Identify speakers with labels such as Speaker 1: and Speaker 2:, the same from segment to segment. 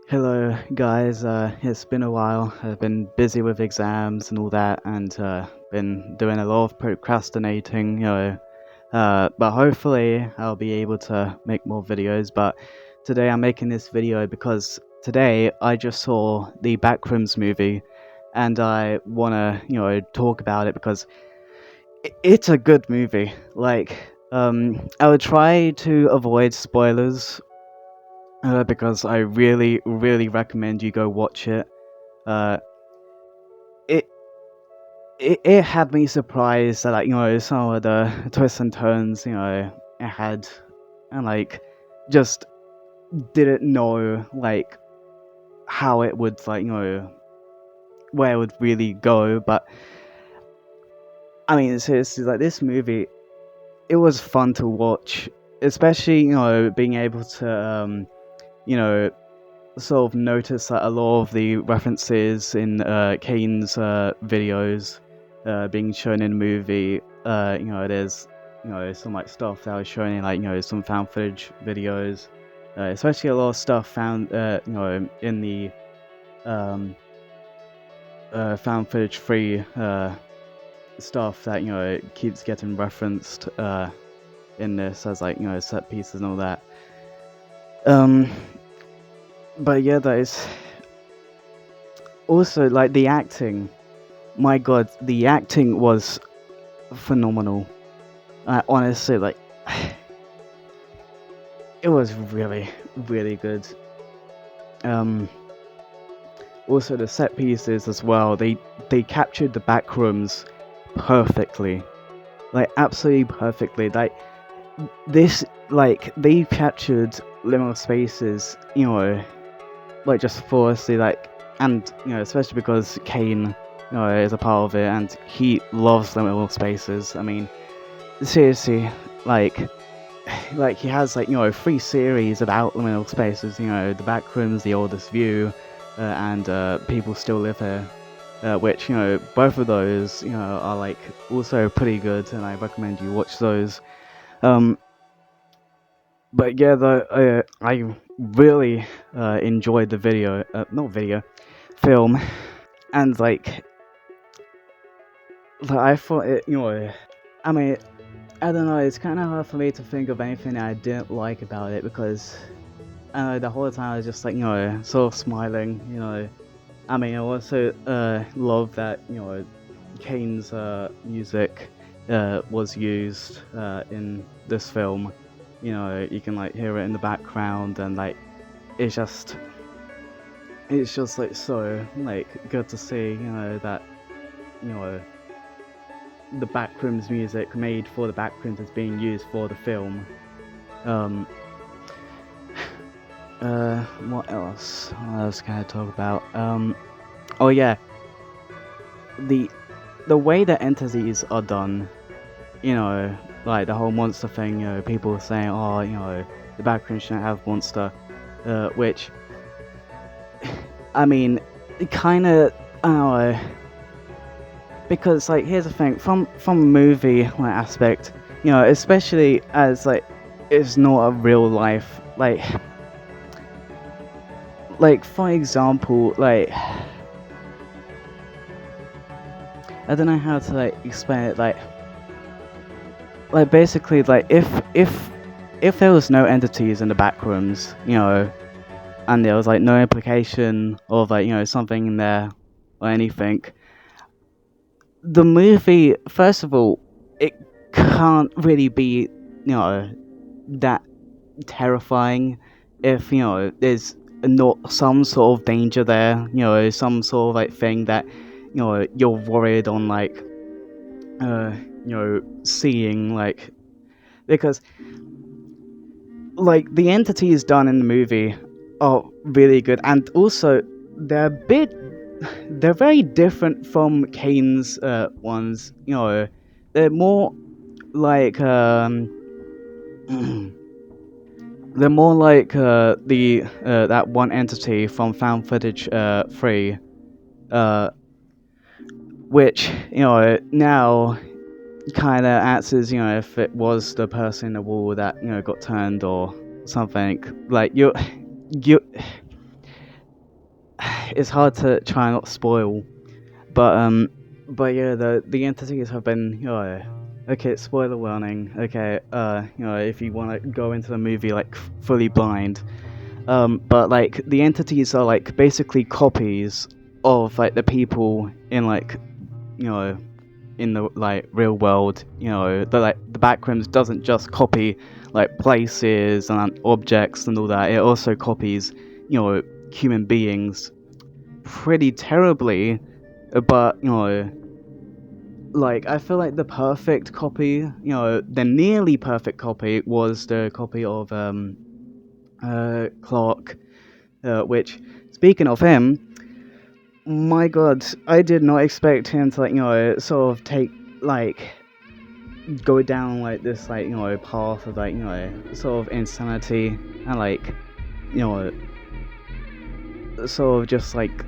Speaker 1: Hello, guys. It's been a while. I've been busy with exams and all that, and been doing a lot of procrastinating, but hopefully, I'll be able to make more videos. But today, I'm making this video because today I just saw the Backrooms movie, and I wanna, talk about it because it's a good movie. I would try to avoid spoilers because I really, really recommend you go watch it. Uh, it it had me surprised that some of the twists and turns it had, and just didn't know how it would where it would really go. But I mean, seriously, this movie, it was fun to watch, especially being able to you know sort of notice that a lot of the references in Kane's videos being shown in the movie. There's some stuff that was shown in some found footage videos, especially a lot of stuff found in the um, found footage free stuff that keeps getting referenced in this as set pieces and all that. Um, but yeah, that is also the acting. My god, the acting was phenomenal. Honestly, it was really, really good. Um, Also the set pieces as well. They captured the back rooms perfectly, absolutely perfectly. They captured liminal spaces. Just flawlessly. And especially because Kane, is a part of it, and he loves liminal spaces. I mean, seriously, like he has three series about liminal spaces. The Backrooms, The Oldest View, and People Still Live Here, which both of those are also pretty good, and I recommend you watch those. Um, but yeah, I really enjoyed the not video, film, and I thought it. I mean, I don't know. It's kind of hard for me to think of anything that I didn't like about it because the whole time I was just sort of smiling. I mean, I also love that Kane's music was used in this film. You can hear it in the background, and it's just so good to see that you know the Backrooms music made for the Backrooms is being used for the film. Um, what else? What else can I talk about? Oh yeah, the the way that entities are done, the whole monster thing. People saying, oh, the Backrooms shouldn't have monster, which, I mean, it kind of, I don't know, because here's the thing, from a movie aspect, especially as it's not a real life, for example, I don't know how to explain it, basically, if there was no entities in the backrooms, and there was no implication of something in there or anything, the movie, first of all, it can't really be that terrifying if there's not some sort of danger there, some sort of thing that you're worried on seeing, because the entities done in the movie are really good, and also they're a bit they're very different from Kane's ones. They're more like they're more like the that one entity from found footage 3, which now kind of acts as if it was the person in the wall that got turned or something. You it's hard to try and not spoil. But yeah, the entities have been, okay, spoiler warning. Okay, if you want to go into the movie like fully blind, but like the entities are like basically copies of like the people in like, you know, in the like real world. The Backrooms doesn't just copy like places and objects and all that. It also copies, human beings pretty terribly. But like I feel like the perfect copy, the nearly perfect copy was the copy of Clark, which, speaking of him, my god, I did not expect him to, like, sort of take, like, go down, like, this, like, path of, like, sort of insanity, and, like, sort of just, like,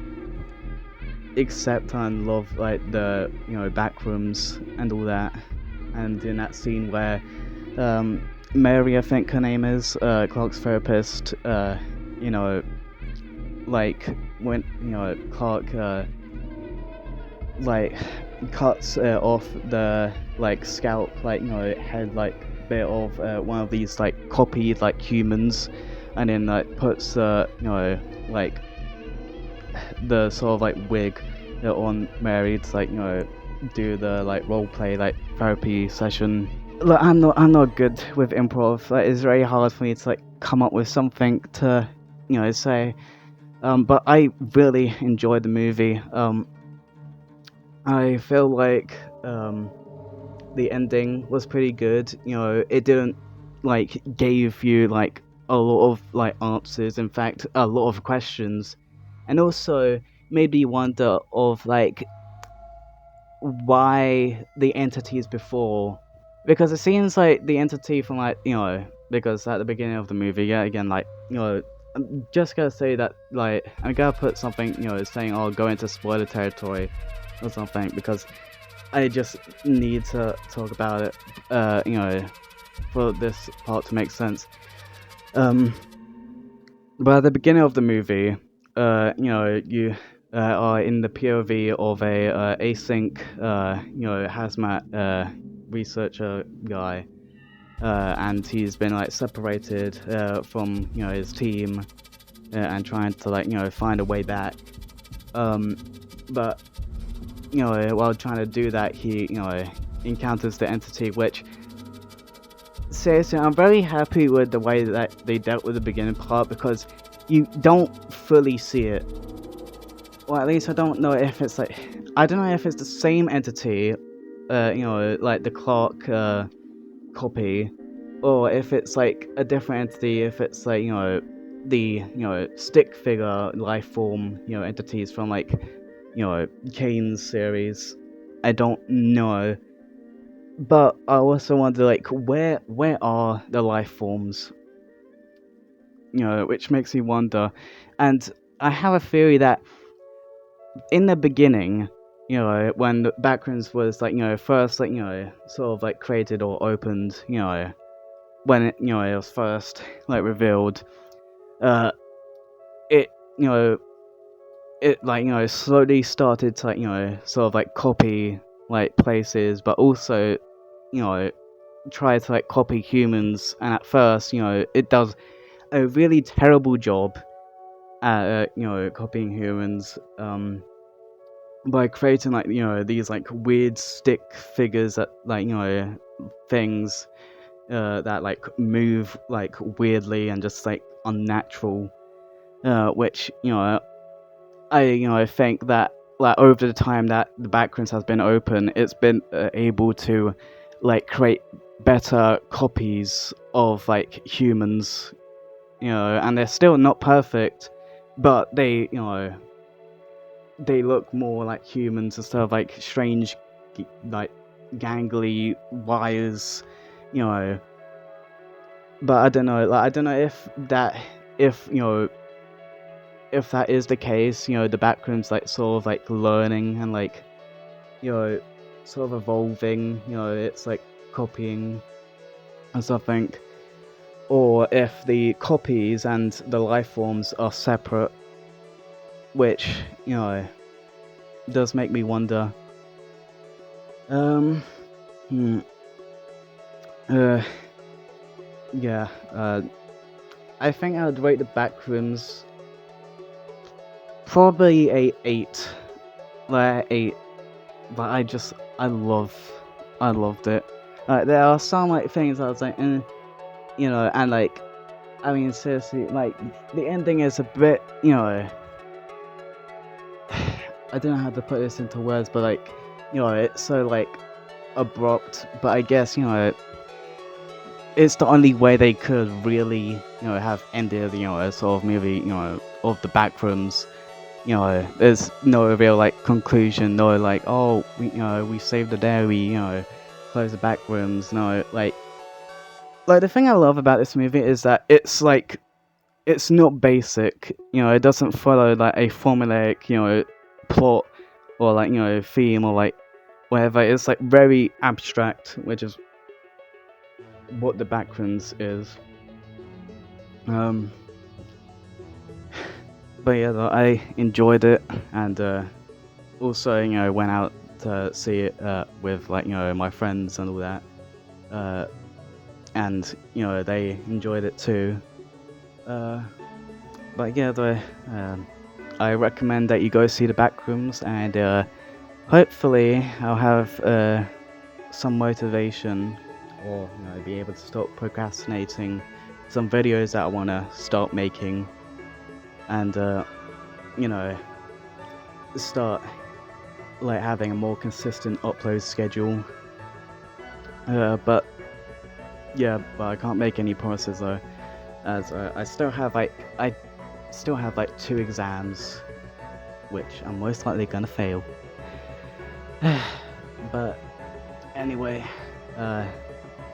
Speaker 1: accept and love, like, the, Backrooms and all that. And in that scene where, Mary, I think her name is, Clark's therapist, like, when, Clark, like, cuts off the, like, scalp, like, head, like, bit of one of these, like, copied, like, humans, and then, like, puts, like, the sort of, like, wig on Mary to, like, do the, like, role play, like, therapy session. Look, I'm not good with improv. Like, it's very hard for me to, like, come up with something to, say. But I really enjoyed the movie. I feel like the ending was pretty good. It didn't like gave you like a lot of like answers. In fact, a lot of questions, and also made me wonder of like why the entities before, because it seems like the entity from like because at the beginning of the movie, yeah, again, like I'm just gonna say that like I'm gonna put something saying I'll go into spoiler territory or something, because I just need to talk about it for this part to make sense. But at the beginning of the movie, you are in the POV of a async, hazmat researcher guy, and he's been like separated from his team and trying to like find a way back. But while trying to do that, he encounters the entity, which, seriously, I'm very happy with the way that they dealt with the beginning part, because you don't fully see it. Or at least I don't know if it's like, I don't know if it's the same entity, like the Clark copy, or if it's like a different entity, if it's like, the, stick figure life form, entities from like, Kane's series. I don't know. But I also wonder, like, where are the life forms? Which makes me wonder. And I have a theory that in the beginning, when the Backrooms was like, first like, sort of like created or opened, when it, it was first like revealed, it, it like, slowly started to like, sort of like copy like places, but also, try to like copy humans. And at first, it does a really terrible job at copying humans, by creating like these like weird stick figures that like things that like move like weirdly and just like unnatural, which I think that like over the time that the Backrooms has been open, it's been able to like create better copies of like humans, and they're still not perfect, but they they look more like humans instead of like strange like gangly wires, you know. But I don't know, like I don't know if that, if if that is the case, the Backrooms like sort of like learning and like sort of evolving, it's like copying or something, or if the copies and the life forms are separate, which does make me wonder. Um, hmm, uh, yeah. I think I'd rate the Backrooms probably a 8, like 8. But I loved it. Like there are some like things I was like, and like, I mean, seriously, like the ending is a bit, I don't know how to put this into words, but like, it's so like abrupt. But I guess it's the only way they could really, have ended, a sort of movie, of the Backrooms. There's no real like conclusion, no like, oh, we saved the day, we, closed the Backrooms. No, like the thing I love about this movie is that it's like it's not basic. It doesn't follow like a formulaic, plot or like theme or like whatever. It's like very abstract, which is what the Backrooms is. Um, but yeah, though, I enjoyed it, and also went out to see it with like my friends and all that, and they enjoyed it too. But yeah, I recommend that you go see the Backrooms, and hopefully I'll have some motivation, or be able to stop procrastinating some videos that I want to start making, and you know start like having a more consistent upload schedule. But yeah, but I can't make any promises though, as I still have like 2 exams, which I'm most likely gonna fail. But anyway,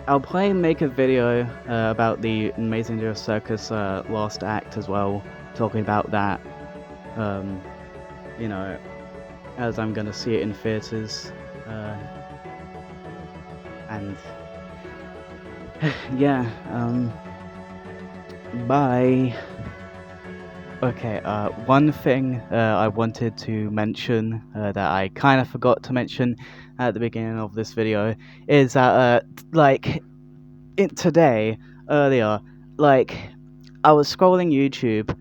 Speaker 1: I'll probably make a video about the Amazing Joe Circus last act as well, talking about that. Um, you know, as I'm gonna see it in theaters, and yeah. Bye. Okay, one thing I wanted to mention that I kind of forgot to mention at the beginning of this video is that, today, earlier, like, I was scrolling YouTube,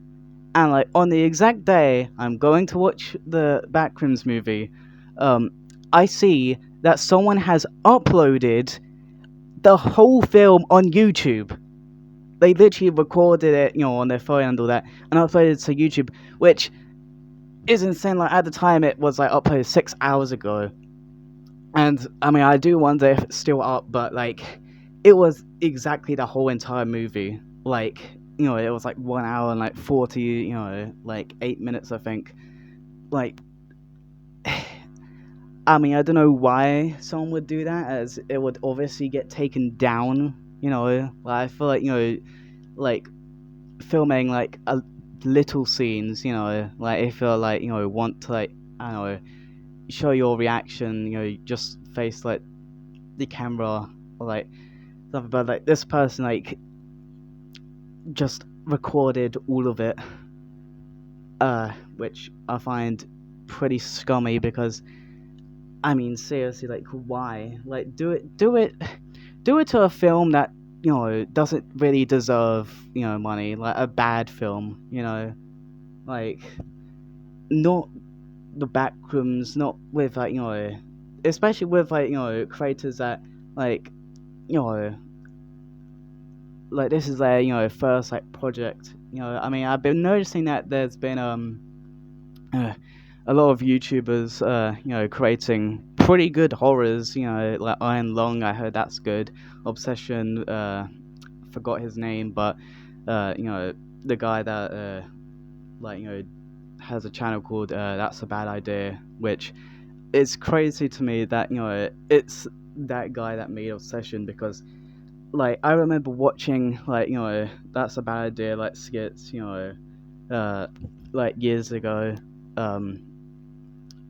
Speaker 1: and, like, on the exact day I'm going to watch the Backrooms movie, I see that someone has uploaded the whole film on YouTube. They literally recorded it, on their phone and all that, and uploaded it to YouTube, which is insane. Like at the time, it was like uploaded 6 hours ago, and I mean, I do wonder if it's still up, but like, it was exactly the whole entire movie. Like, it was like 1 hour and like 40, like 8 minutes, I think. Like, I mean, I don't know why someone would do that, as it would obviously get taken down. Like I feel like like filming like a little scenes, like if you're like want to like, I don't know, show your reaction, just face like the camera or like stuff. But like this person like just recorded all of it, which I find pretty scummy, because I mean, seriously, like, why? Like, do it to a film that doesn't really deserve money, like a bad film, like, not the Backrooms, not with like especially with like creators that like you know like this is their first like project. I mean, I've been noticing that there's been uh, a lot of YouTubers creating pretty good horrors, like Iron Lung. I heard that's good. Obsession, forgot his name, but the guy that like has a channel called That's a Bad Idea, which is crazy to me that it's that guy that made Obsession, because like I remember watching like That's a Bad Idea like skits, uh like years ago, um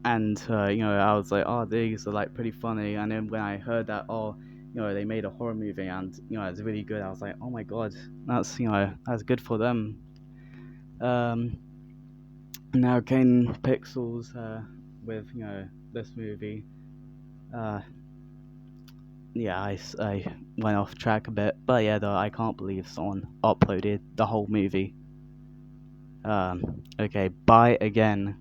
Speaker 1: and I was like, oh, these are like pretty funny. And then when I heard that, oh, they made a horror movie and it's really good, I was like, oh my god, that's that's good for them. um Now, Kane Pixels, with this movie, uh, yeah, I went off track a bit, but yeah, though I can't believe someone uploaded the whole movie. Okay, bye again.